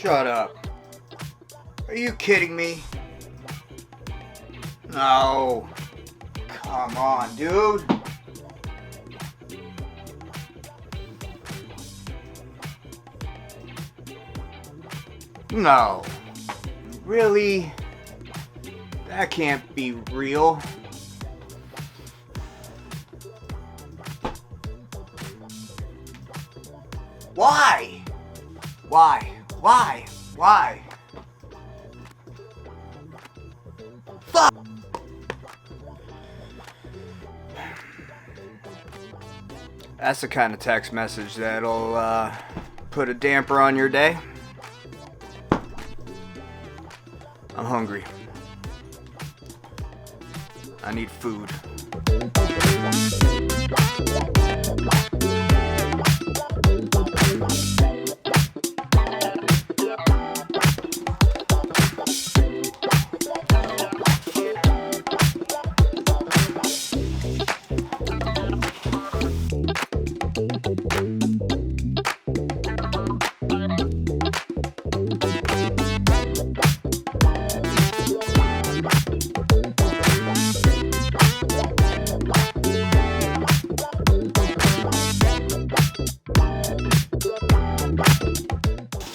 Shut up. Are you kidding me? No. Come on, dude. No. Really? That can't be real. Why? Why? Why? Why? Fuck! That's the kind of text message that'll put a damper on your day. I'm hungry. I need food.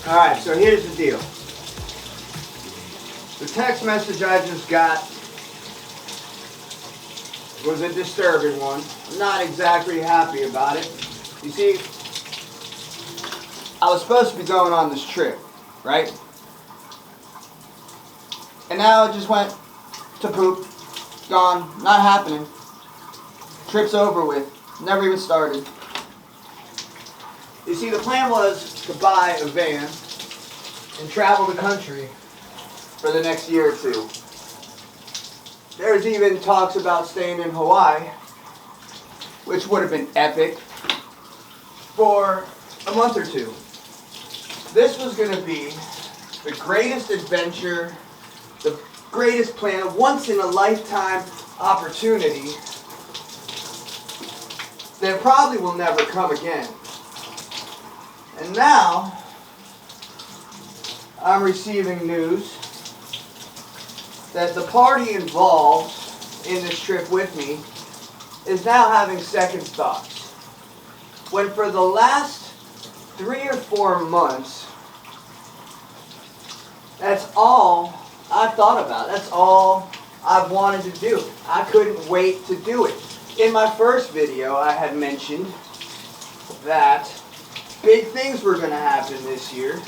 Alright, so here's the deal. The text message I just got was a disturbing one. I'm not exactly happy about it. You see, I was supposed to be going on this trip, right? And now it just went to poop. Gone. Not happening. Trip's over with. Never even started. You see, the plan was to buy a van and travel the country for the next year or two. There's even talks about staying in Hawaii, which would have been epic, for a month or two. This was going to be the greatest adventure, the greatest plan, a once-in-a-lifetime opportunity that probably will never come again. And now, I'm receiving news that the party involved in this trip with me is now having second thoughts. When for the last 3 or 4 months, that's all I've thought about. That's all I've wanted to do. I couldn't wait to do it. In my first video, I had mentioned that big things were going to happen this year.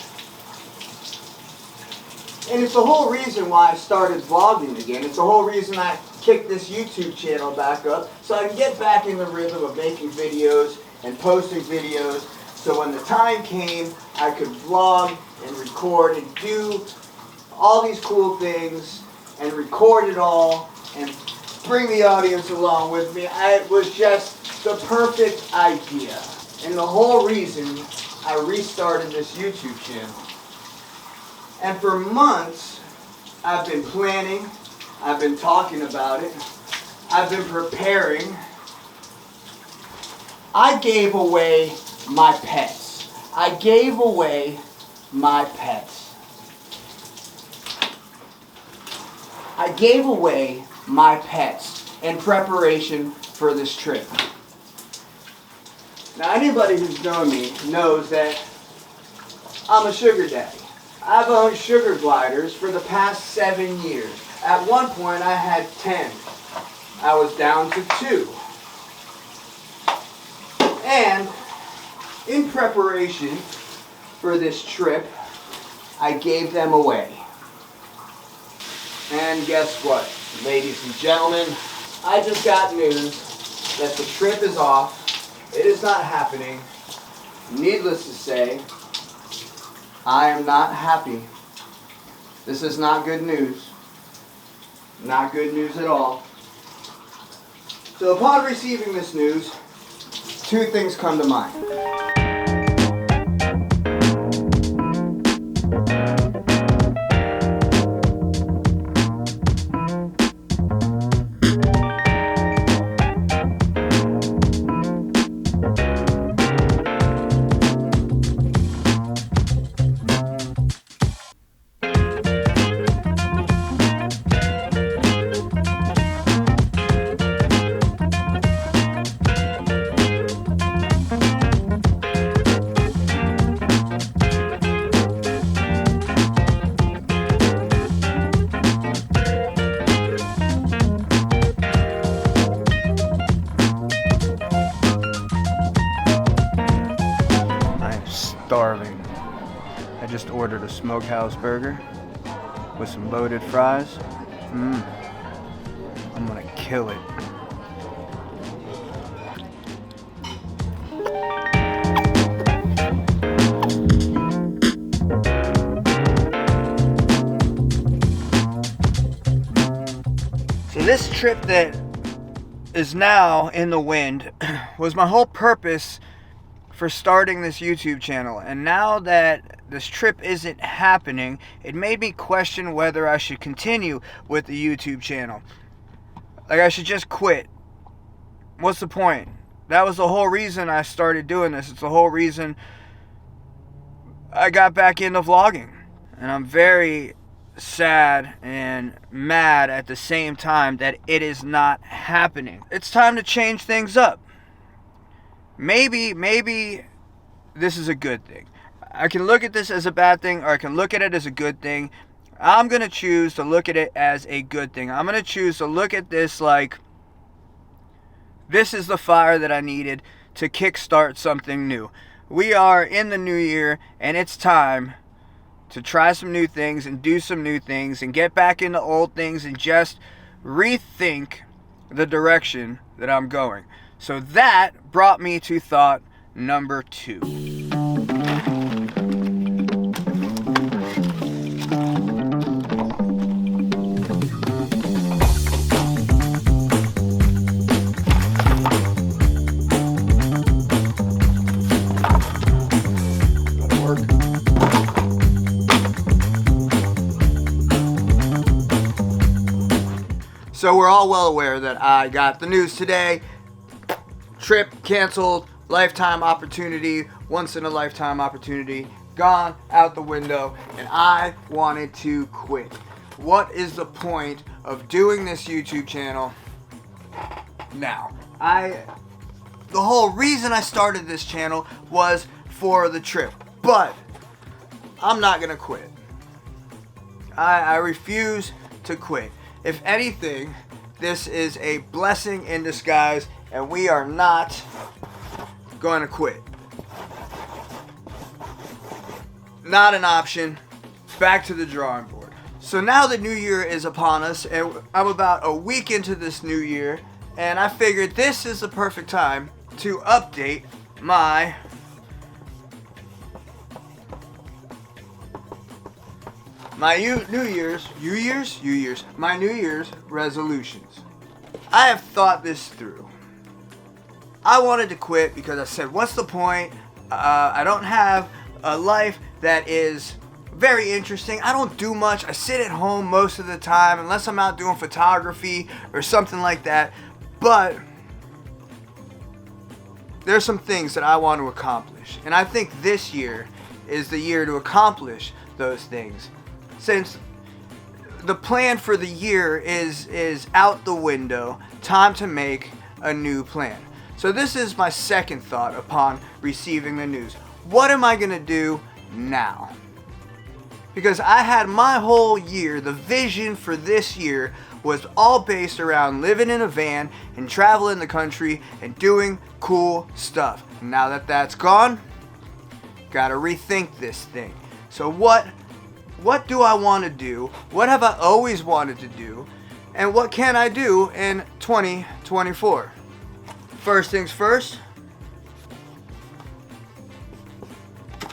And it's the whole reason why I started vlogging again. It's the whole reason I kicked this YouTube channel back up, so I can get back in the rhythm of making videos and posting videos, so when the time came, I could vlog and record and do all these cool things and record it all and bring the audience along with me. It was just the perfect idea. And the whole reason I restarted this YouTube channel. And for months, I've been planning, I've been talking about it, I've been preparing. I gave away my pets. I gave away my pets. I gave away my pets in preparation for this trip. Now, anybody who's known me knows that I'm a sugar daddy. I've owned sugar gliders for the past 7 years. At one point, I had 10. I was down to 2. And in preparation for this trip, I gave them away. And guess what, ladies and gentlemen? I just got news that the trip is off. It is not happening. Needless to say, I am not happy. This is not good news. Not good news at all. So upon receiving this news, 2 things come to mind. just ordered a smokehouse burger with some loaded fries. I'm gonna kill it. So this trip that is now in the wind was my whole purpose for starting this YouTube channel, and now that this trip isn't happening, it made me question whether I should continue with the YouTube channel. Like, I should just quit. What's the point? That was the whole reason I started doing this. It's the whole reason I got back into vlogging. And I'm very sad and mad at the same time that it is not happening. It's time to change things up. Maybe this is a good thing. I can look at this as a bad thing, or I can look at it as a good thing. I'm going to choose to look at it as a good thing. I'm going to choose to look at this like this is the fire that I needed to kickstart something new. We are in the new year, and it's time to try some new things and do some new things and get back into old things and just rethink the direction that I'm going. So that brought me to thought number 2. So we're all well aware that I got the news today. Trip canceled, lifetime opportunity, once in a lifetime opportunity, gone out the window, and I wanted to quit. What is the point of doing this YouTube channel now? The whole reason I started this channel was for the trip, but I'm not gonna quit. I refuse to quit. If anything, this is a blessing in disguise, and we are not going to quit. Not an option. Back to the drawing board. So now the new year is upon us, and I'm about a week into this new year, and I figured this is the perfect time to update my New Year's resolutions. I have thought this through. I wanted to quit because I said, what's the point? I don't have a life that is very interesting. I don't do much. I sit at home most of the time unless I'm out doing photography or something like that. But there's some things that I want to accomplish. And I think this year is the year to accomplish those things. Since the plan for the year is out the window, time to make a new plan. So this is my second thought upon receiving the news. What am I going to do now? Because I had my whole year, the vision for this year was all based around living in a van and traveling the country and doing cool stuff. Now that that's gone, gotta rethink this thing. So what do I want to do? What have I always wanted to do? And what can I do in 2024? First things first,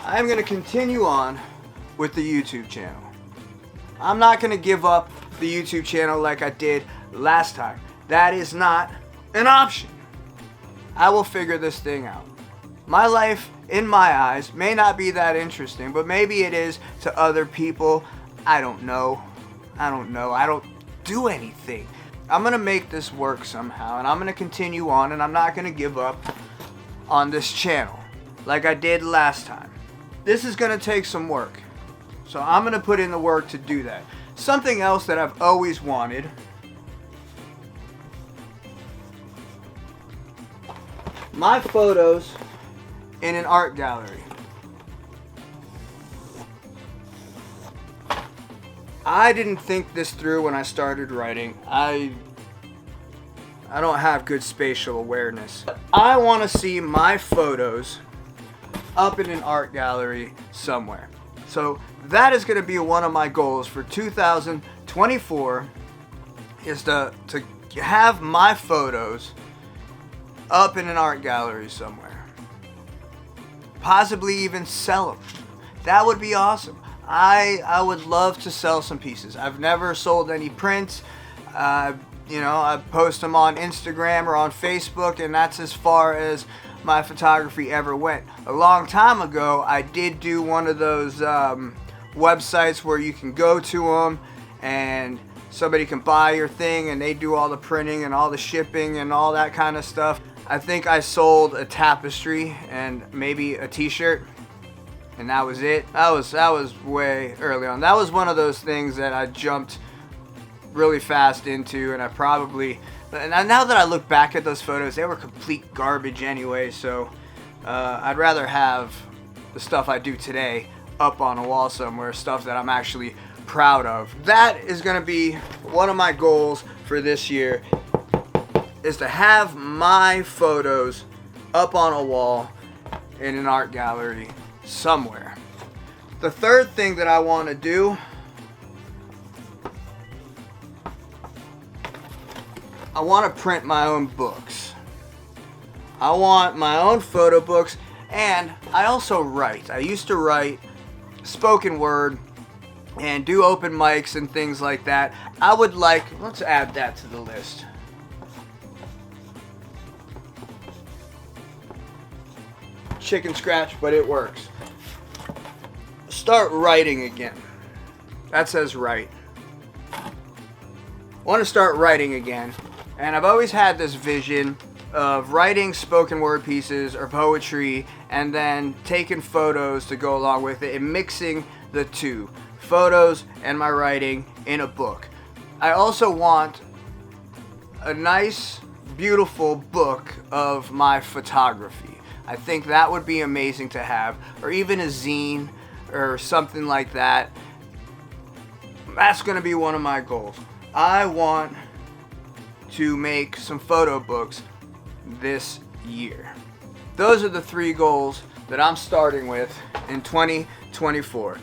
I'm going to continue on with the YouTube channel. I'm not going to give up the YouTube channel like I did last time. That is not an option. I will figure this thing out. My life, in my eyes, may not be that interesting, but maybe it is to other people. I don't know. I don't do anything. I'm going to make this work somehow, and I'm going to continue on, and I'm not going to give up on this channel like I did last time. This is going to take some work, so I'm going to put in the work to do that. Something else that I've always wanted, my photos in an art gallery. I didn't think this through when I started writing. I don't have good spatial awareness. I want to see my photos up in an art gallery somewhere. So So that is going to be one of my goals for 2024, is to have my photos up in an art gallery somewhere. Possibly even sell them. That would be awesome. I would love to sell some pieces. I've never sold any prints. I post them on Instagram or on Facebook, and that's as far as my photography ever went. A long time ago, I did do one of those websites where you can go to them and somebody can buy your thing and they do all the printing and all the shipping and all that kind of stuff. I think I sold a tapestry and maybe a t-shirt, and that was it. That was way early on. That was one of those things that I jumped really fast into, and now that I look back at those photos, they were complete garbage anyway, so I'd rather have the stuff I do today up on a wall somewhere, stuff that I'm actually proud of. That is going to be one of my goals for this year, is to have my photos up on a wall in an art gallery somewhere. The third thing that I want to do, I want to print my own books. I want my own photo books, and I also write. I used to write spoken word and do open mics and things like that. Let's add that to the list. Chicken scratch, but it works. Start writing again. That says write. I want to start writing again. And I've always had this vision of writing spoken word pieces or poetry and then taking photos to go along with it and mixing the two, photos and my writing, in a book. I also want a nice, beautiful book of my photography. I think that would be amazing to have, or even a zine or something like that. That's going to be one of my goals. I want to make some photo books this year. Those are the 3 goals that I'm starting with in 2024.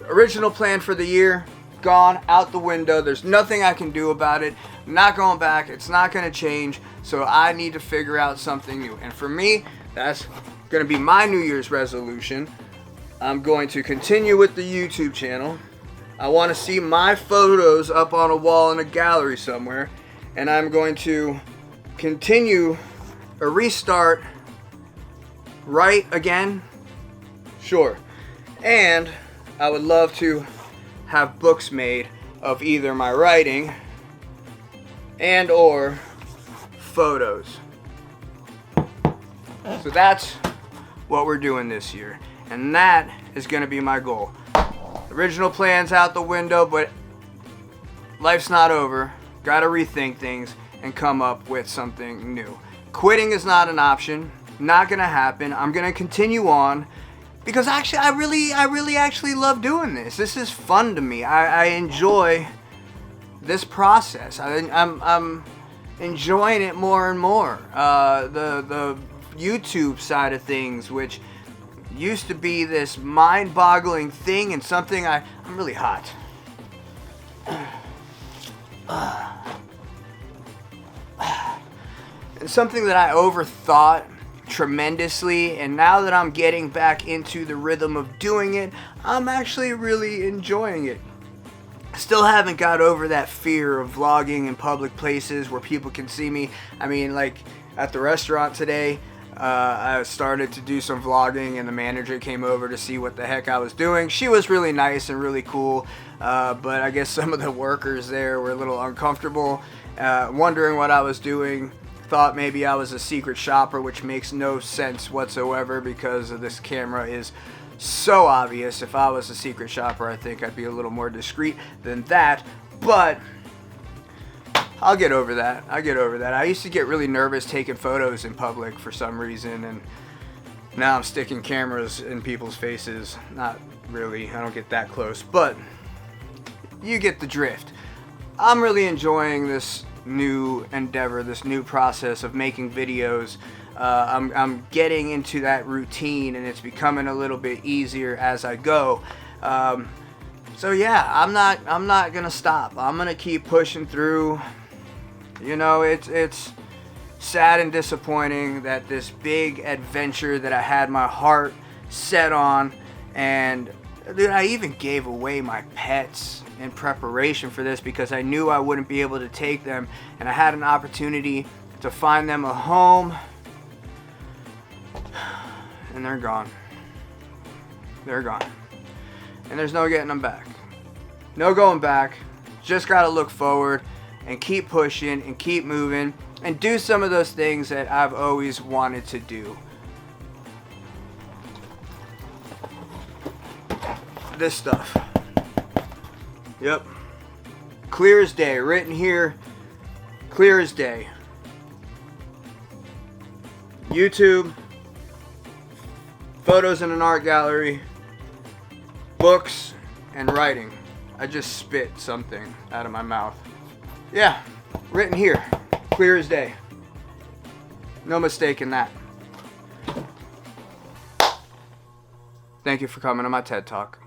Original plan for the year, gone out the window. There's nothing I can do about it. I'm not going back. It's not going to change. So I need to figure out something new. And for me, that's going to be my New Year's resolution. I'm going to continue with the YouTube channel. I want to see my photos up on a wall in a gallery somewhere. And I'm going to continue or restart, write again, sure. And I would love to have books made of either my writing and or photos. So that's what we're doing this year. And that is going to be my goal. Original plan's out the window, but life's not over. Got to rethink things and come up with something new. Quitting is not an option. Not going to happen. I'm going to continue on because actually I really actually love doing this. This is fun to me. I enjoy this process. I'm enjoying it more and more. The YouTube side of things, which used to be this mind-boggling thing and something I'm really hot. And something that I overthought tremendously, and now that I'm getting back into the rhythm of doing it, I'm actually really enjoying it. Still haven't got over that fear of vlogging in public places where people can see me. I mean, like at the restaurant today, I started to do some vlogging and the manager came over to see what the heck I was doing. She was really nice and really cool, but I guess some of the workers there were a little uncomfortable, wondering what I was doing. Thought maybe I was a secret shopper, which makes no sense whatsoever because this camera is so obvious. If I was a secret shopper, I think I'd be a little more discreet than that, but I'll get over that. I used to get really nervous taking photos in public for some reason, and now I'm sticking cameras in people's faces. Not really, I don't get that close, but you get the drift. I'm really enjoying this new endeavor, this new process of making videos. I'm getting into that routine and it's becoming a little bit easier as I go. So yeah, I'm not gonna stop. I'm gonna keep pushing through. You know, it's sad and disappointing that this big adventure that I had my heart set on, and dude, I even gave away my pets in preparation for this because I knew I wouldn't be able to take them, and I had an opportunity to find them a home, and they're gone. They're gone. And there's no getting them back. No going back. Just gotta look forward and keep pushing and keep moving and do some of those things that I've always wanted to do. This stuff. Yep. Clear as day. Written here. Clear as day. YouTube. Photos in an art gallery. Books and writing. I just spit something out of my mouth. Yeah. Written here. Clear as day. No mistake in that. Thank you for coming to my TED Talk.